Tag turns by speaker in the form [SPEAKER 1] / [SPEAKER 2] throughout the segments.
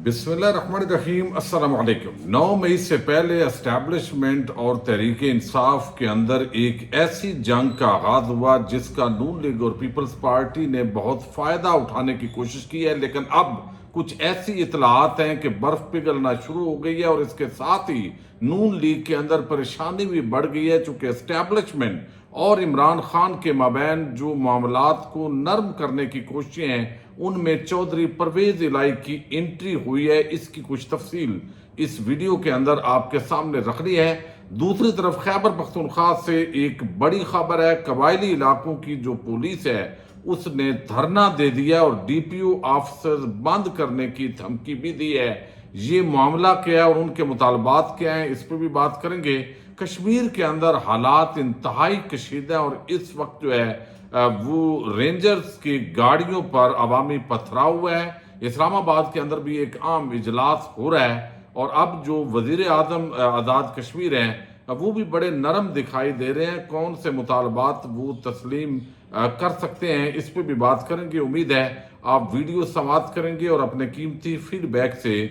[SPEAKER 1] بسم اللہ الرحمن الرحیم۔ السلام علیکم۔ 9 مئی سے پہلے اسٹیبلشمنٹ اور تحریک انصاف کے اندر ایک ایسی جنگ کا آغاز ہوا جس کا نون لیگ اور پیپلز پارٹی نے بہت فائدہ اٹھانے کی کوشش کی ہے، لیکن اب کچھ ایسی اطلاعات ہیں کہ برف پگھلنا شروع ہو گئی ہے اور اس کے ساتھ ہی نون لیگ کے اندر پریشانی بھی بڑھ گئی ہے، چونکہ اسٹیبلشمنٹ اور عمران خان کے مابین جو معاملات کو نرم کرنے کی کوششیں ہیں ان میں چودھری پرویز الہی کی انٹری ہوئی ہے۔ اس کی کچھ تفصیل اس ویڈیو کے اندر آپ کے سامنے رکھنی ہے۔ دوسری طرف خیبر پختونخوا سے ایک بڑی خبر ہے، قبائلی علاقوں کی جو پولیس ہے اس نے دھرنا دے دیا اور ڈی پی او آفیسز بند کرنے کی دھمکی بھی دی ہے۔ یہ معاملہ کیا ہے اور ان کے مطالبات کیا ہیں، اس پہ بھی بات کریں گے۔ کشمیر کے اندر حالات انتہائی کشیدہ ہیں اور اس وقت جو ہے وہ رینجرز کی گاڑیوں پر عوامی پتھراؤ ہوا ہے۔ اسلام آباد کے اندر بھی ایک عام اجلاس ہو رہا ہے اور اب جو وزیر اعظم آزاد کشمیر ہیں وہ بھی بڑے نرم دکھائی دے رہے ہیں۔ کون سے مطالبات وہ تسلیم کر سکتے ہیں، اس پہ بھی بات کریں گے۔ امید ہے آپ ویڈیو سماعت کریں گے اور اپنے قیمتی فیڈ بیک سے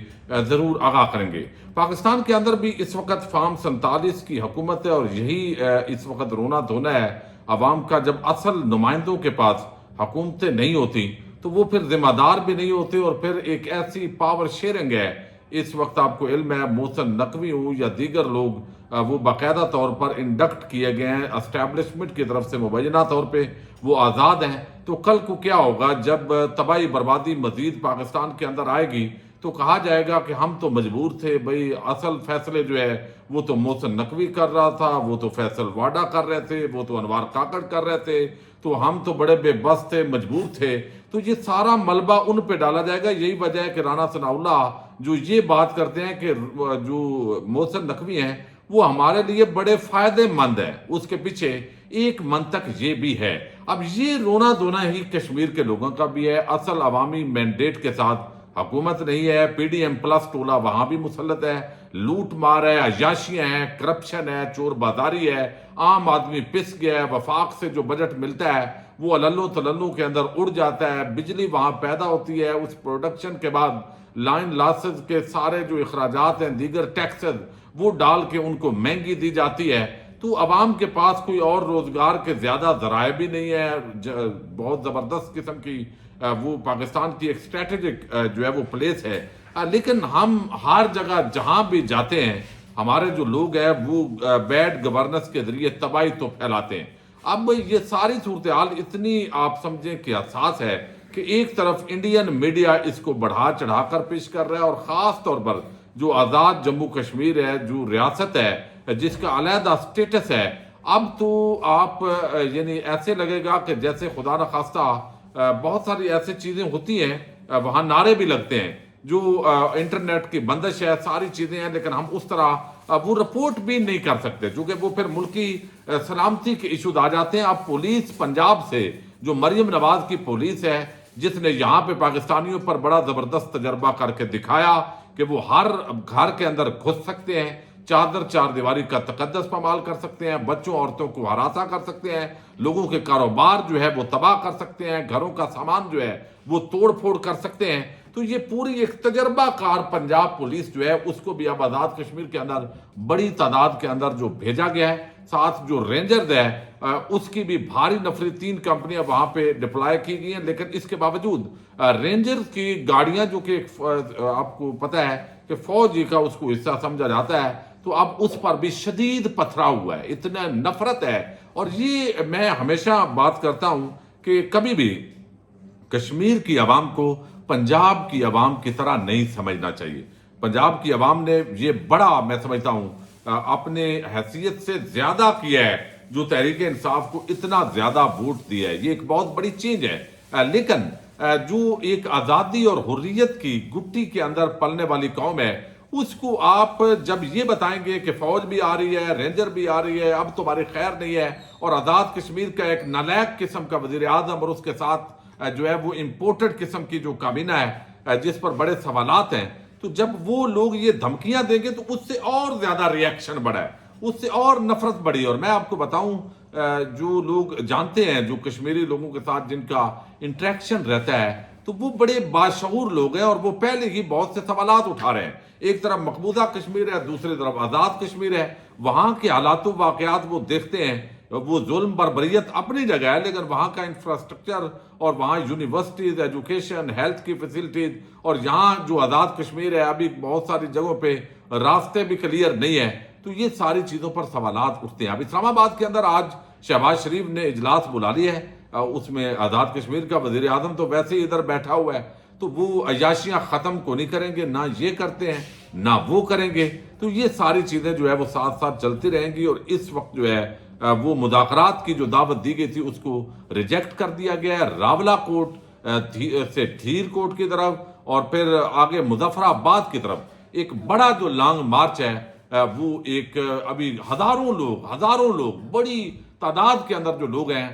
[SPEAKER 1] ضرور آگاہ کریں گے۔ پاکستان کے اندر بھی اس وقت فارم 47 کی حکومت ہے اور یہی اس وقت رونا دھونا ہے عوام کا۔ جب اصل نمائندوں کے پاس حکومتیں نہیں ہوتی تو وہ پھر ذمہ دار بھی نہیں ہوتے، اور پھر ایک ایسی پاور شیئرنگ ہے۔ اس وقت آپ کو علم ہے محسن نقوی ہوں یا دیگر لوگ وہ باقاعدہ طور پر انڈکٹ کیے گئے ہیں اسٹیبلشمنٹ کی طرف سے، مبینہ طور پہ وہ آزاد ہیں۔ تو کل کو کیا ہوگا جب تباہی بربادی مزید پاکستان کے اندر آئے گی تو کہا جائے گا کہ ہم تو مجبور تھے بھئی، اصل فیصلے جو ہے وہ تو محسن نقوی کر رہا تھا، وہ تو فیصل واڈا کر رہے تھے، وہ تو انوار کاکڑ کر رہے تھے، تو ہم تو بڑے بے بس تھے، مجبور تھے۔ تو یہ سارا ملبہ ان پہ ڈالا جائے گا۔ یہی وجہ ہے کہ رانا ثناء اللہ جو یہ بات کرتے ہیں کہ جو محسن نقوی ہیں وہ ہمارے لیے بڑے فائدے مند ہیں، اس کے پیچھے ایک منطق یہ بھی ہے۔ اب یہ رونا دھونا ہی کشمیر کے لوگوں کا بھی ہے۔ اصل عوامی مینڈیٹ کے ساتھ حکومت نہیں ہے، پی ڈی ایم پلس ٹولہ وہاں بھی مسلط ہے، لوٹ مار ہے، عیاشیاں ہیں، کرپشن ہے، چور بازاری ہے، عام آدمی پس گیا ہے۔ وفاق سے جو بجٹ ملتا ہے وہ اللو تللو کے اندر اڑ جاتا ہے، بجلی وہاں پیدا ہوتی ہے، اس پروڈکشن کے بعد لائن لاسز کے سارے جو اخراجات ہیں، دیگر ٹیکسز وہ ڈال کے ان کو مہنگی دی جاتی ہے۔ تو عوام کے پاس کوئی اور روزگار کے زیادہ ذرائع بھی نہیں ہے۔ بہت زبردست قسم کی وہ پاکستان کی ایک اسٹریٹجک جو ہے وہ پلیس ہے، لیکن ہم ہر جگہ جہاں بھی جاتے ہیں ہمارے جو لوگ ہیں وہ بیڈ گورننس کے ذریعے تباہی تو پھیلاتے ہیں۔ اب یہ ساری صورتحال اتنی آپ سمجھیں کہ حساس ہے کہ ایک طرف انڈین میڈیا اس کو بڑھا چڑھا کر پیش کر رہا ہے، اور خاص طور پر جو آزاد جموں کشمیر ہے، جو ریاست ہے جس کا علیحدہ سٹیٹس ہے، اب تو آپ یعنی ایسے لگے گا کہ جیسے خدا نخواستہ بہت ساری ایسی چیزیں ہوتی ہیں، وہاں نعرے بھی لگتے ہیں، جو انٹرنیٹ کی بندش ہے، ساری چیزیں ہیں، لیکن ہم اس طرح وہ رپورٹ بھی نہیں کر سکتے کیونکہ وہ پھر ملکی سلامتی کے ایشوز آ جاتے ہیں۔ اب پولیس پنجاب سے جو مریم نواز کی پولیس ہے جس نے یہاں پہ پاکستانیوں پر بڑا زبردست تجربہ کر کے دکھایا کہ وہ ہر گھر کے اندر گھس سکتے ہیں، چادر چار دیواری کا تقدس پامال کر سکتے ہیں، بچوں عورتوں کو ہراساں کر سکتے ہیں، لوگوں کے کاروبار جو ہے وہ تباہ کر سکتے ہیں، گھروں کا سامان جو ہے وہ توڑ پھوڑ کر سکتے ہیں۔ تو یہ پوری ایک تجربہ کار پنجاب پولیس جو ہے اس کو بھی اب آزاد کشمیر کے اندر بڑی تعداد کے اندر جو بھیجا گیا ہے، ساتھ جو رینجرز ہے اس کی بھی بھاری نفری 3 کمپنیاں وہاں پہ ڈپلائے کی گئی ہیں، لیکن اس کے باوجود رینجرز کی گاڑیاں جو کہ آپ کو پتہ ہے کہ فوج کا اس کو حصہ سمجھا جاتا ہے، تو اب اس پر بھی شدید پتھراؤ ہوا ہے، اتنا نفرت ہے۔ اور یہ میں ہمیشہ بات کرتا ہوں کہ کبھی بھی کشمیر کی عوام کو پنجاب کی عوام کی طرح نہیں سمجھنا چاہیے۔ پنجاب کی عوام نے یہ بڑا، میں سمجھتا ہوں، اپنے حیثیت سے زیادہ کیا ہے جو تحریک انصاف کو اتنا زیادہ ووٹ دیا ہے، یہ ایک بہت بڑی چینج ہے۔ لیکن جو ایک آزادی اور حریت کی گٹی کے اندر پلنے والی قوم ہے، اس کو آپ جب یہ بتائیں گے کہ فوج بھی آ رہی ہے، رینجر بھی آ رہی ہے، اب تمہاری خیر نہیں ہے، اور آزاد کشمیر کا ایک نالیک قسم کا وزیر اعظم اور اس کے ساتھ جو ہے وہ امپورٹڈ قسم کی جو کابینہ ہے جس پر بڑے سوالات ہیں، تو جب وہ لوگ یہ دھمکیاں دیں گے تو اس سے اور زیادہ ریاکشن بڑھا ہے، اس سے اور نفرت بڑھی۔ اور میں آپ کو بتاؤں جو لوگ جانتے ہیں، جو کشمیری لوگوں کے ساتھ جن کا انٹریکشن رہتا ہے، تو وہ بڑے باشعور لوگ ہیں اور وہ پہلے ہی بہت سے سوالات اٹھا رہے ہیں. ایک طرف مقبوضہ کشمیر ہے، دوسری طرف آزاد کشمیر ہے. وہاں کے حالات و واقعات وہ دیکھتے ہیں. وہ ظلم بربریت اپنی جگہ ہے، لیکن وہاں کا انفراسٹرکچر اور وہاں یونیورسٹیز، ایجوکیشن، ہیلتھ کی فیسلٹیز، اور یہاں جو آزاد کشمیر ہے ابھی بہت ساری جگہوں پہ راستے بھی کلیئر نہیں ہیں. تو یہ ساری چیزوں پر سوالات اٹھتے ہیں. اب اسلام آباد کے اندر آج شہباز شریف نے اجلاس بلا لیا ہے. اس میں آزاد کشمیر کا وزیر اعظم تو ویسے ہی ادھر بیٹھا ہوا ہے. تو وہ عیاشیاں ختم کو نہیں کریں گے، نہ یہ کرتے ہیں نہ وہ کریں گے. تو یہ ساری چیزیں جو ہے وہ ساتھ ساتھ چلتی رہیں گی. اور اس وقت جو ہے وہ مذاکرات کی جو دعوت دی گئی تھی اس کو ریجیکٹ کر دیا گیا ہے. راولہ کوٹ سے دھیر کوٹ کی طرف اور پھر آگے مظفر آباد کی طرف ایک بڑا جو لانگ مارچ ہے وہ ایک ابھی ہزاروں لوگ بڑی تعداد کے اندر جو لوگ ہیں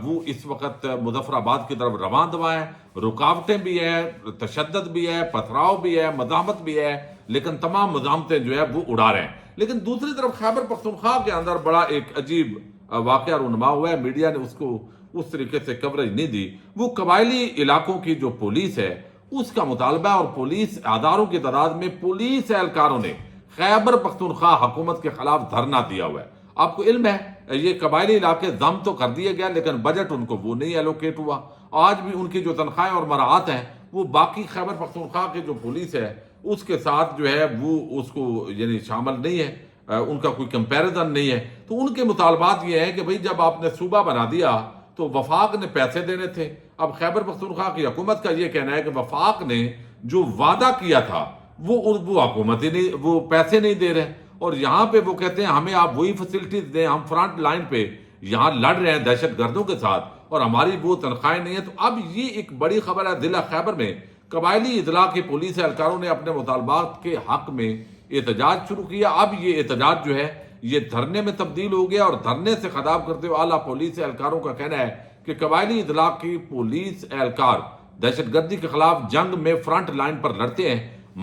[SPEAKER 1] وہ اس وقت مظفر آباد کی طرف رواں دوا ہیں. رکاوٹیں بھی ہیں، تشدد بھی ہے، پتھراؤ بھی ہے، مزاحمت بھی ہے، لیکن تمام مزاحمتیں جو ہے وہ اڑا رہے ہیں. لیکن دوسری طرف خیبر پختونخوا کے اندر بڑا ایک عجیب واقعہ رونما ہوا ہے. میڈیا نے اس کو اس طریقے سے کوریج نہیں دی. وہ قبائلی علاقوں کی جو پولیس ہے اس کا مطالبہ اور پولیس اداروں کی تعداد میں پولیس اہلکاروں نے خیبر پختونخوا حکومت کے خلاف دھرنا دیا ہوا ہے. آپ کو علم ہے یہ قبائلی علاقے ضم تو کر دیے گئے لیکن بجٹ ان کو وہ نہیں ایلوکیٹ ہوا. آج بھی ان کی جو تنخواہیں اور مراعات ہیں وہ باقی خیبر پختونخوا کی جو پولیس ہے اس کے ساتھ جو ہے وہ اس کو یعنی شامل نہیں ہے. ان کا کوئی کمپیریزن نہیں ہے. تو ان کے مطالبات یہ ہیں کہ بھئی جب آپ نے صوبہ بنا دیا تو وفاق نے پیسے دینے تھے. اب خیبر پختونخوا کی حکومت کا یہ کہنا ہے کہ وفاق نے جو وعدہ کیا تھا وہ حکومت ہی نہیں، وہ پیسے نہیں دے رہے. اور یہاں پہ وہ کہتے ہیں ہمیں آپ وہی فیسلٹیز دیں، ہم فرنٹ لائن پہ یہاں لڑ رہے ہیں دہشت گردوں کے ساتھ اور ہماری وہ تنخواہیں نہیں ہیں. تو اب یہ ایک بڑی خبر ہے. ضلع خیبر میں قبائلی اضلاع کے پولیس اہلکاروں نے اپنے مطالبات کے حق میں احتجاج شروع کیا. اب یہ احتجاج جو ہے یہ دھرنے میں تبدیل ہو گیا اور دھرنے سے خطاب کرتے ہوئے اعلیٰ پولیس اہلکاروں کا کہنا ہے کہ قبائلی اضلاع کی پولیس اہلکار دہشت گردی کے خلاف جنگ میں فرنٹ لائن پر لڑتے ہیں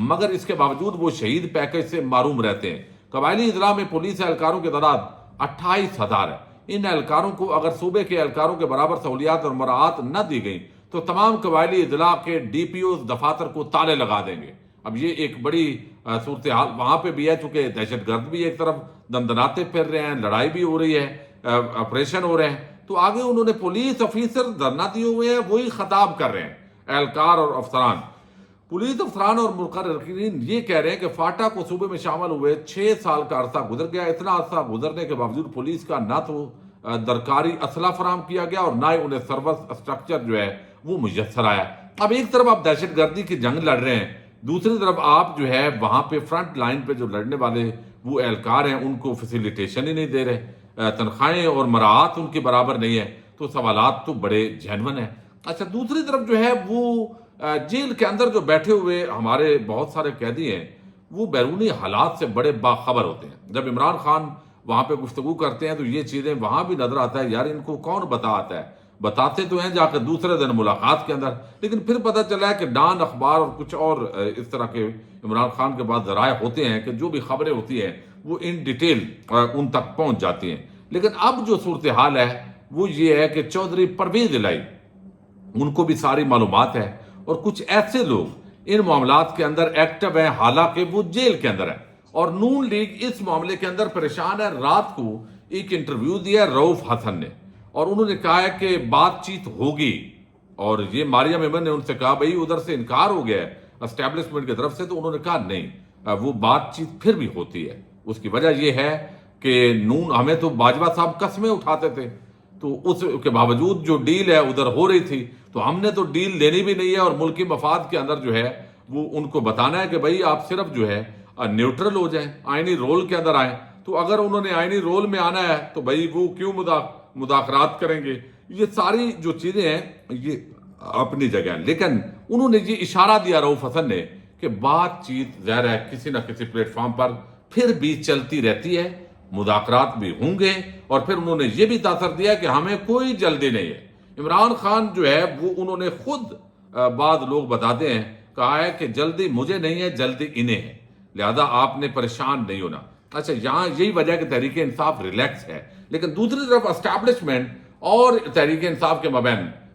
[SPEAKER 1] مگر اس کے باوجود وہ شہید پیکج سے محروم رہتے ہیں. قبائلی اضلاع میں پولیس اہلکاروں کی تعداد 28,000 ہے. ان اہلکاروں کو اگر صوبے کے اہلکاروں کے برابر سہولیات اور مراعات نہ دی گئیں تو تمام قبائلی اضلاع کے ڈی پی اوز دفاتر کو تالے لگا دیں گے. اب یہ ایک بڑی صورتحال وہاں پہ بھی ہے چونکہ دہشت گرد بھی ایک طرف دندناتے پھر رہے ہیں، لڑائی بھی ہو رہی ہے، آپریشن ہو رہے ہیں. تو آگے انہوں نے پولیس آفیسر دھرنا دیے ہوئے ہیں وہی خطاب کر رہے ہیں اہلکار اور افسران. پولیس افسران اور مقررین یہ کہہ رہے ہیں کہ فاٹا کو صوبے میں شامل ہوئے 6 سال کا عرصہ گزر گیا. اتنا عرصہ گزرنے کے باوجود پولیس کا نہ تو درکاری اسلحہ فراہم کیا گیا اور نہ ہی انہیں سروس اسٹرکچر جو ہے وہ میسر آیا. اب ایک طرف آپ دہشت گردی کی جنگ لڑ رہے ہیں، دوسری طرف آپ جو ہے وہاں پہ فرنٹ لائن پہ جو لڑنے والے وہ اہلکار ہیں ان کو فیسیلیٹیشن ہی نہیں دے رہے، تنخواہیں اور مراعات ان کے برابر نہیں ہے. تو سوالات تو بڑے جینون ہیں. اچھا دوسری طرف جو ہے وہ جیل کے اندر جو بیٹھے ہوئے ہمارے بہت سارے قیدی ہیں وہ بیرونی حالات سے بڑے باخبر ہوتے ہیں. جب عمران خان وہاں پہ گفتگو کرتے ہیں تو یہ چیزیں وہاں بھی نظر آتا ہے یار ان کو کون بتاتا ہے. بتاتے تو ہیں جا کے دوسرے دن ملاقات کے اندر، لیکن پھر پتہ چلا ہے کہ ڈان اخبار اور کچھ اور اس طرح کے عمران خان کے بعد ذرائع ہوتے ہیں کہ جو بھی خبریں ہوتی ہیں وہ ان ڈیٹیل ان تک پہنچ جاتی ہیں. لیکن اب جو صورتحال ہے وہ یہ ہے کہ چودھری پرویز الہی ان کو بھی ساری معلومات ہے اور کچھ ایسے لوگ ان معاملات کے اندر ایکٹیو ہیں حالانکہ وہ جیل کے اندر ہے. اور نون لیگ اس معاملے کے اندر پریشان ہے. رات کو ایک انٹرویو دیا رؤوف حسن نے اور انہوں نے کہا ہے کہ بات چیت ہوگی. اور یہ مریم ایمن نے ان سے کہا بھئی ادھر سے انکار ہو گیا ہے اسٹیبلشمنٹ کی طرف سے، تو انہوں نے کہا نہیں وہ بات چیت پھر بھی ہوتی ہے. اس کی وجہ یہ ہے کہ نون ہمیں تو باجوہ صاحب قسمیں اٹھاتے تھے تو اس کے باوجود جو ڈیل ہے ادھر ہو رہی تھی تو ہم نے تو ڈیل لینی بھی نہیں ہے اور ملکی مفاد کے اندر جو ہے وہ ان کو بتانا ہے کہ بھئی آپ صرف جو ہے نیوٹرل ہو جائیں، آئینی رول کے اندر آئیں. تو اگر انہوں نے آئینی رول میں آنا ہے تو بھئی وہ کیوں مداخلات کریں گے. یہ ساری جو چیزیں ہیں یہ اپنی جگہ ہیں. لیکن انہوں نے یہ اشارہ دیا رؤوف حسن نے کہ بات چیت ظاہر ہے کسی نہ کسی پلیٹ فارم پر پھر بھی چلتی رہتی ہے، مذاکرات بھی ہوں گے. اور پھر انہوں نے یہ بھی تاثر دیا کہ ہمیں کوئی جلدی نہیں ہے. عمران خان جو ہے وہ انہوں نے خود بعض لوگ بتاتے ہیں کہا ہے کہ جلدی مجھے نہیں ہے جلدی انہیں ہے، لہذا آپ نے پریشان نہیں ہونا. اچھا یہاں یہی وجہ کہ تحریک انصاف ریلیکس ہے. لیکن دوسری طرف اسٹیبلشمنٹ اور تحریک انصاف کے مابین